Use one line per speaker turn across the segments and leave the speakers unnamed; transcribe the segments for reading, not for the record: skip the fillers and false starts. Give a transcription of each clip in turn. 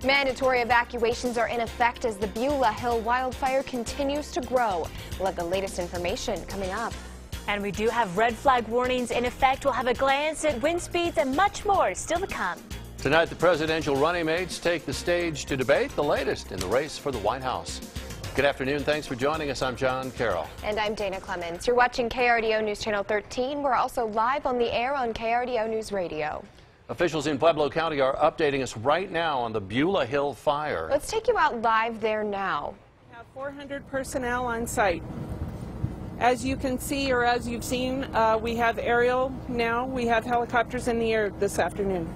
Mandatory evacuations are in effect as the Beulah Hill wildfire continues to grow. We'll have the latest information coming up.
And we do have red flag warnings in effect. We'll have a glance at wind speeds and much more still to come.
Tonight, the presidential running mates take the stage to debate the latest in the race for the White House. Good afternoon. Thanks for joining us. I'm John Carroll.
And I'm Dana Clemens. You're watching KRDO News Channel 13. We're also live on the air on KRDO News Radio.
Officials in Pueblo County are updating us right now on the Beulah Hill fire.
Let's take you out live there now.
We have 400 personnel on site. As you can see, or as you've seen, we have aerial now. We have helicopters in the air this afternoon.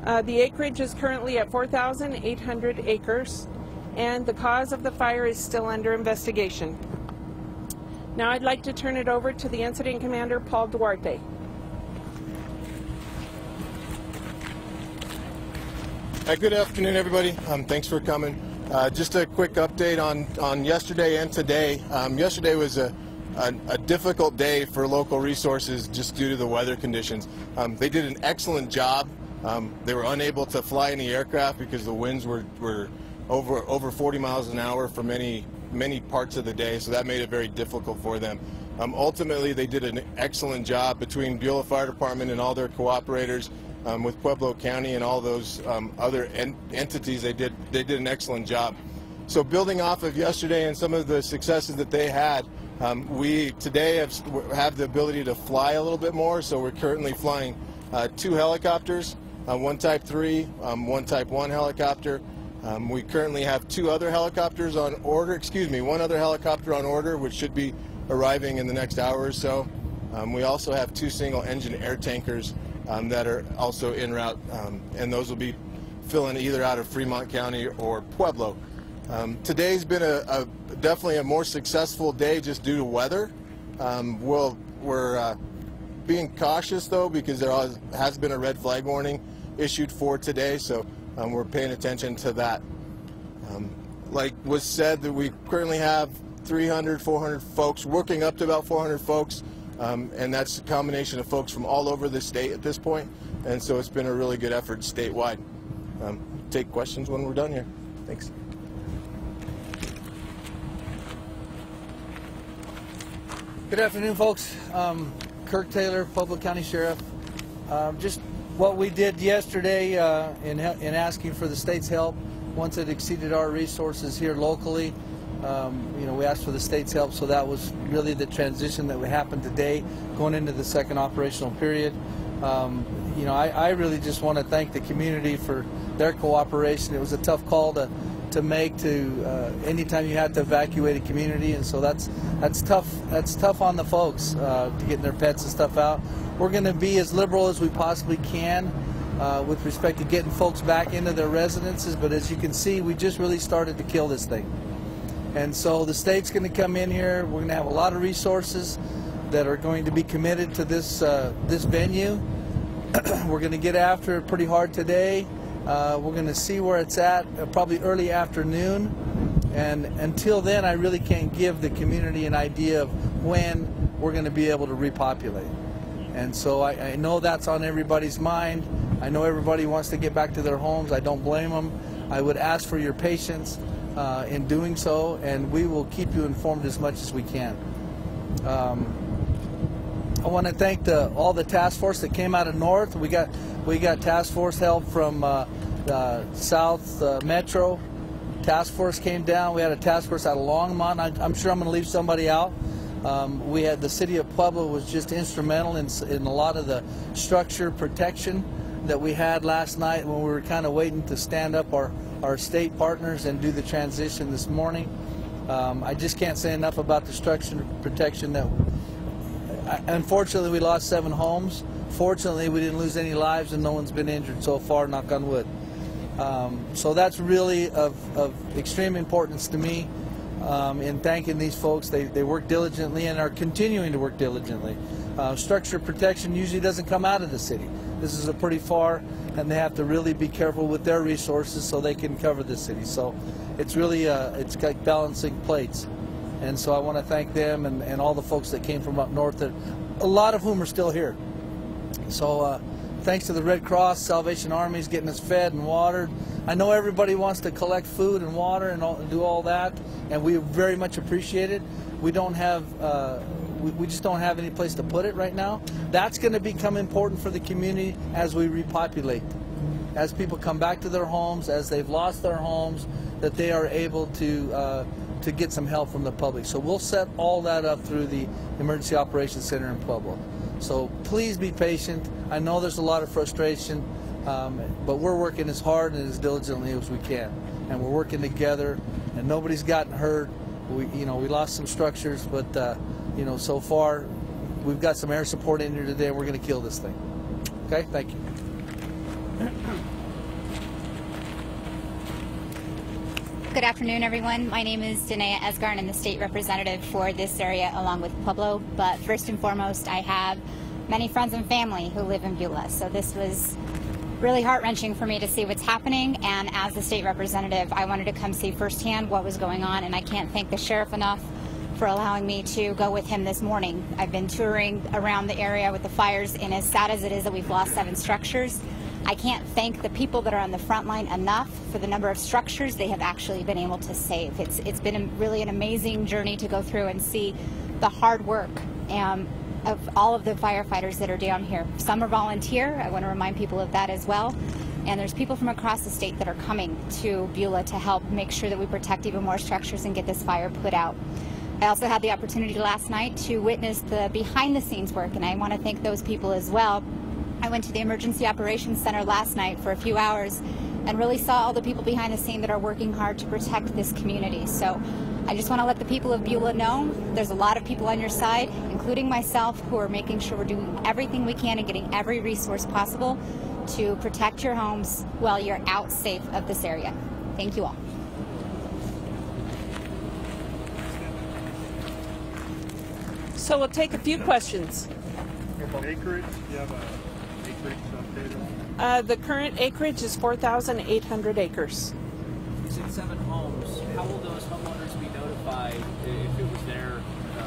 The acreage is currently at 4,800 acres, and the cause of the fire is still under investigation. Now I'd like to turn it over to the Incident Commander, Paul Duarte.
Good afternoon, everybody. Thanks for coming. Just a quick update on yesterday and today. Yesterday was a difficult day for local resources just due to the weather conditions. They did an excellent job. They were unable to fly any aircraft because the winds were over 40 miles an hour for many parts of the day, so that made it very difficult for them. Ultimately, they did an excellent job between Beulah Fire Department and all their cooperators. With Pueblo County and all those other entities, they did an excellent job. So building off of yesterday and some of the successes that they had, we today have the ability to fly a little bit more. So we're currently flying 2 helicopters, one Type 3, one Type 1 helicopter. We currently have 2 other helicopters on order, one other helicopter on order, which should be arriving in the next hour or so. We also have 2 single-engine air tankers that are also en route, and those will be filling either out of Fremont County or Pueblo. Today's been definitely a more successful day just due to weather. We're being cautious though, because there has been a red flag warning issued for today, so we're paying attention to that. Like was said, that we currently have 300, 400 folks, working up to about 400 folks. And that's a combination of folks from all over the state at this point, and so it's been a really good effort statewide. Take questions when we're done here. Thanks.
Good afternoon, folks. Kirk Taylor, Pueblo County Sheriff. Just what we did yesterday in asking for the state's help once it exceeded our resources here locally. We asked for the state's help, so that was really the transition that would happen today, going into the second operational period. I really just want to thank the community for their cooperation. It was a tough call to make anytime you had to evacuate a community, and so that's tough. That's tough on the folks to get their pets and stuff out. We're going to be as liberal as we possibly can with respect to getting folks back into their residences, but as you can see, we just really started to kill this thing. And so the state's going to come in here. We're going to have a lot of resources that are going to be committed to this venue. We're going to get after it pretty hard today. We're going to see where it's at probably early afternoon. And until then, I really can't give the community an idea of when we're going to be able to repopulate. And so I know that's on everybody's mind. I know everybody wants to get back to their homes. I don't blame them. I would ask for your patience in doing so, and we will keep you informed as much as we can. I want to thank all the task force that came out of North. We got task force help from South Metro. Task force came down. We had a task force out of Longmont. I'm sure I'm going to leave somebody out. We had the city of Pueblo was just instrumental in a lot of the structure protection that we had last night when we were kind of waiting to stand up our state partners and do the transition this morning. I just can't say enough about the structure protection. Unfortunately, we lost 7 homes. Fortunately, we didn't lose any lives, and no one's been injured so far, knock on wood. So that's really of extreme importance to me in thanking these folks. They work diligently and are continuing to work diligently. Structure protection usually doesn't come out of the city. This is a pretty far, and they have to really be careful with their resources so they can cover the city. So it's really it's like balancing plates. And so I want to thank them and all the folks that came from up north, that a lot of whom are still here. So thanks to the Red Cross, Salvation Army is getting us fed and watered. I know everybody wants to collect food and water and do all that, and we very much appreciate it. We don't have, we just don't have any place to put it right now. That's going to become important for the community as we repopulate. As people come back to their homes, as they've lost their homes, that they are able to get some help from the public. So we'll set all that up through the Emergency Operations Center in Pueblo. So please be patient. I know there's a lot of frustration, but we're working as hard and as diligently as we can. And we're working together, and nobody's gotten hurt. We lost some structures, but so far we've got some air support in here today, and we're going to kill this thing. Okay, thank you.
Good afternoon, everyone. My name is Danae Esgar, and I'm the state representative for this area along with Pueblo. But first and foremost, I have many friends and family who live in Beulah. So this was really heart-wrenching for me to see what's happening. And as the state representative, I wanted to come see firsthand what was going on. And I can't thank the sheriff enough for allowing me to go with him this morning. I've been touring around the area with the fires, and as sad as it is that we've lost 7 structures, I can't thank the people that are on the front line enough for the number of structures they have actually been able to save. It's been really an amazing journey to go through and see the hard work of all of the firefighters that are down here. Some are volunteer. I want to remind people of that as well. And there's people from across the state that are coming to Beulah to help make sure that we protect even more structures and get this fire put out. I also had the opportunity last night to witness the behind-the-scenes work, and I want to thank those people as well. I went to the Emergency Operations Center last night for a few hours and really saw all the people behind the scene that are working hard to protect this community. So I just want to let the people of Beulah know there's a lot of people on your side, including myself, who are making sure we're doing everything we can and getting every resource possible to protect your homes while you're out safe of this area. Thank you all.
So we'll take a few questions.
Acreage? Do you have a acreage update?
The current acreage is 4,800 acres.
You said 7 homes. How will those homeowners be notified if it was their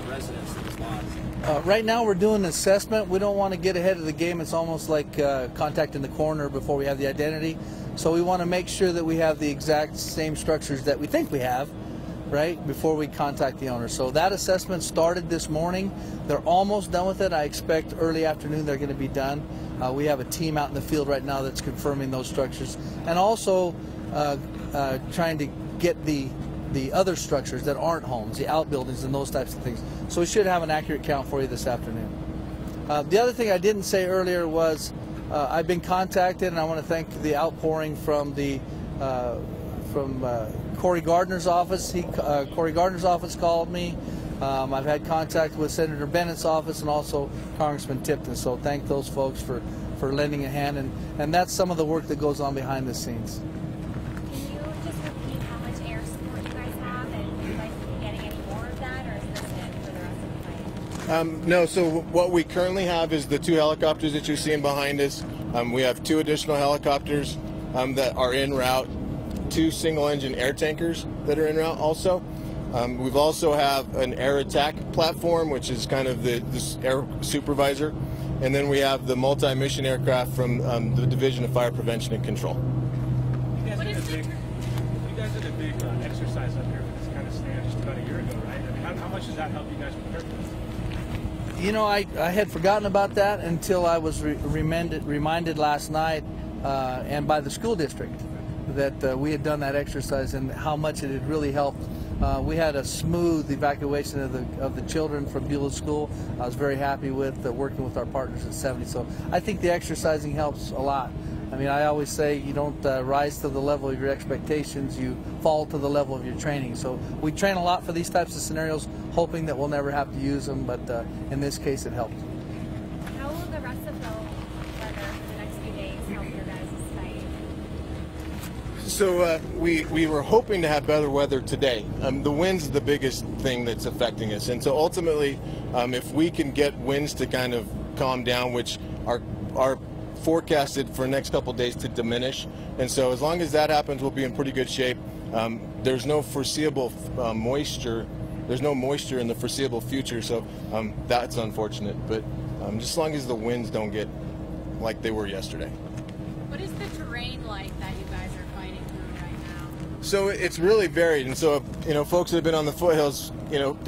residence that was lost?
Right now we're doing an assessment. We don't want to get ahead of the game. It's almost like contacting the coroner before we have the identity. So we want to make sure that we have the exact same structures that we think we have, right, before we contact the owner. So that assessment started this morning. They're almost done with it. I expect early afternoon they're going to be done. We have a team out in the field right now that's confirming those structures, and also trying to get the other structures that aren't homes, the outbuildings and those types of things. So we should have an accurate count for you this afternoon. The other thing I didn't say earlier was I've been contacted, and I want to thank the outpouring from Corey Gardner's office. Corey Gardner's office called me. I've had contact with Senator Bennett's office and also Congressman Tipton. So thank those folks for lending a hand, and that's some of the work that goes on behind the scenes.
Can you just repeat how much air support you guys have, and are you guys getting any more of that, or is this it for the rest of the fight?
No, so what we currently have is the 2 helicopters that you're seeing behind us. We have 2 additional helicopters that are en route, 2 single-engine air tankers that are en route also. We've also have an air attack platform, which is kind of this air supervisor. And then we have the multi-mission aircraft from the Division of Fire Prevention and Control.
You guys did a big exercise up here for this kind of stand just about a year ago, right? I mean, how much does that help you guys prepare for this?
You know, I had forgotten about that until I was reminded last night and by the school district that we had done that exercise and how much it had really helped. We had a smooth evacuation of the children from Beulah School. I was very happy with working with our partners at 70. So I think the exercising helps a lot. I mean, I always say you don't rise to the level of your expectations, you fall to the level of your training. So we train a lot for these types of scenarios, hoping that we'll never have to use them, but in this case it helped.
How will the rest of the weather for the next few days help your guys' fight?
So we were hoping to have better weather today. The wind's the biggest thing that's affecting us, and so ultimately, if we can get winds to kind of calm down, which are forecasted for the next couple of days to diminish, and so as long as that happens, we'll be in pretty good shape. There's no foreseeable moisture. There's no moisture in the foreseeable future, so that's unfortunate. But just as long as the winds don't get like they were yesterday.
What is the terrain like that you guys are fighting through
So it's really varied, and so folks that have been on the foothills,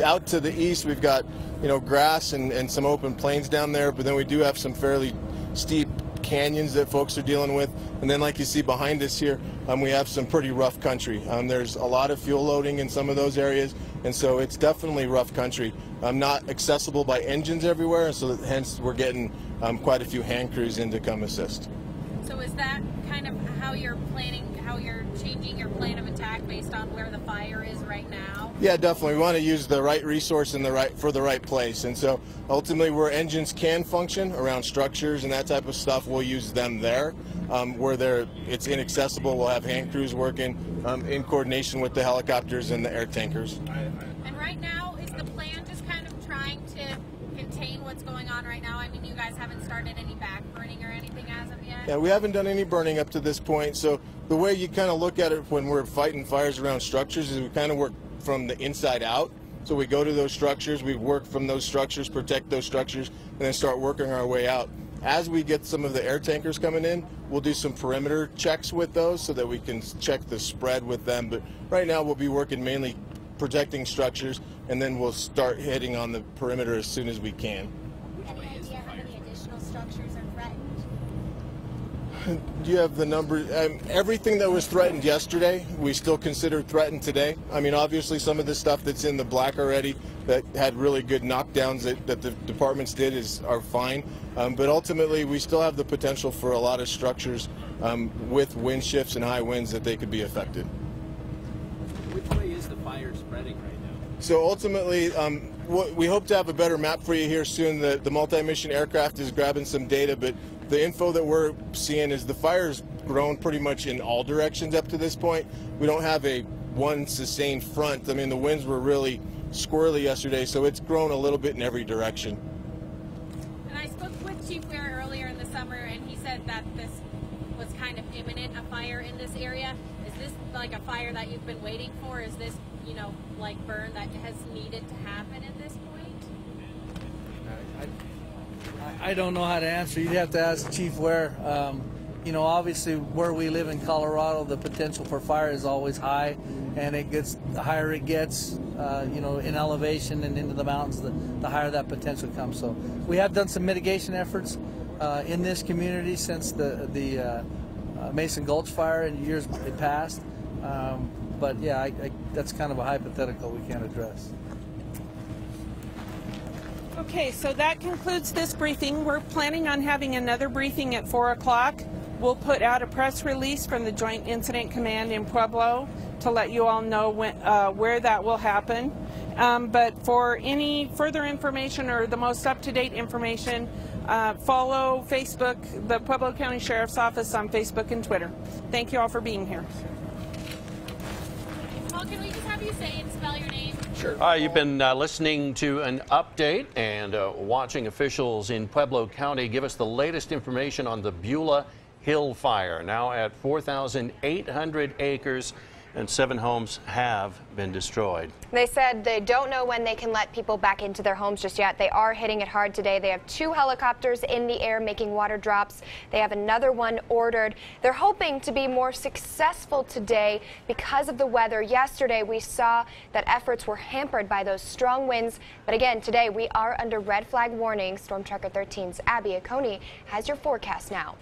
out to the east we've got grass and some open plains down there, but then we do have some fairly steep canyons that folks are dealing with, and then like you see behind us here, we have some pretty rough country. There's a lot of fuel loading in some of those areas, and so it's definitely rough country. Not accessible by engines everywhere, so hence we're getting quite a few hand crews in to come assist.
So is that kind of how you're planning, how you're changing your plan of attack based on where the fire is right now?
Yeah, definitely. We want to use the right resource in for the right place, and so ultimately where engines can function around structures and that type of stuff, we'll use them there. Where it's inaccessible, we'll have hand crews working in coordination with the helicopters and the air tankers.
And right now, is the plan just kind of trying to contain what's going on right now? I mean, you guys haven't started any back burning or anything as of yet?
Yeah, we haven't done any burning up to this point, so the way you kind of look at it when we're fighting fires around structures is we kind of work from the inside out. So we go to those structures, we work from those structures, protect those structures, and then start working our way out. As we get some of the air tankers coming in, we'll do some perimeter checks with those so that we can check the spread with them. But right now we'll be working mainly protecting structures, and then we'll start hitting on the perimeter as soon as we can.
Any idea how many additional structures are threatened?
Do you have the number? Everything that was threatened yesterday, we still consider threatened today. I mean, obviously some of the stuff that's in the black already that had really good knockdowns that the departments did are fine. But ultimately, we still have the potential for a lot of structures with wind shifts and high winds that they could be affected.
Which way is the fire spreading right now?
So ultimately, we hope to have a better map for you here soon. The multi-mission aircraft is grabbing some data, but the info that we're seeing is the fire's grown pretty much in all directions up to this point. We don't have one sustained front. I mean, the winds were really squirrely yesterday, so it's grown a little bit in every direction.
And I spoke with Chief Ware earlier in the summer, and he said that this was kind of imminent, a fire in this area. Is this like a fire that you've been waiting for? Is this, like burn that has needed to happen at this point?
I don't know how to answer. You'd have to ask Chief Ware. Obviously where we live in Colorado, the potential for fire is always high, and the higher it gets, in elevation and into the mountains, the higher that potential comes. So we have done some mitigation efforts in this community since the Mason Gulch fire in years past. But yeah, that's kind of a hypothetical we can't address.
Okay, so that concludes this briefing. We're planning on having another briefing at 4 o'clock. We'll put out a press release from the Joint Incident Command in Pueblo to let you all know where that will happen. But for any further information or the most up-to-date information, follow Facebook, the Pueblo County Sheriff's Office on Facebook and Twitter. Thank you all for being here.
Paul, can we just have you say and spell your name?
Sure. You've been listening to an update and watching officials in Pueblo County give us the latest information on the Beulah Hill fire, now at 4,800 acres, and 7 homes have been destroyed.
They said they don't know when they can let people back into their homes just yet. They are hitting it hard today. They have 2 helicopters in the air making water drops. They have another one ordered. They're hoping to be more successful today because of the weather. Yesterday we saw that efforts were hampered by those strong winds. But again, today we are under red flag warning. Storm Tracker 13's Abby Aconi has your forecast now.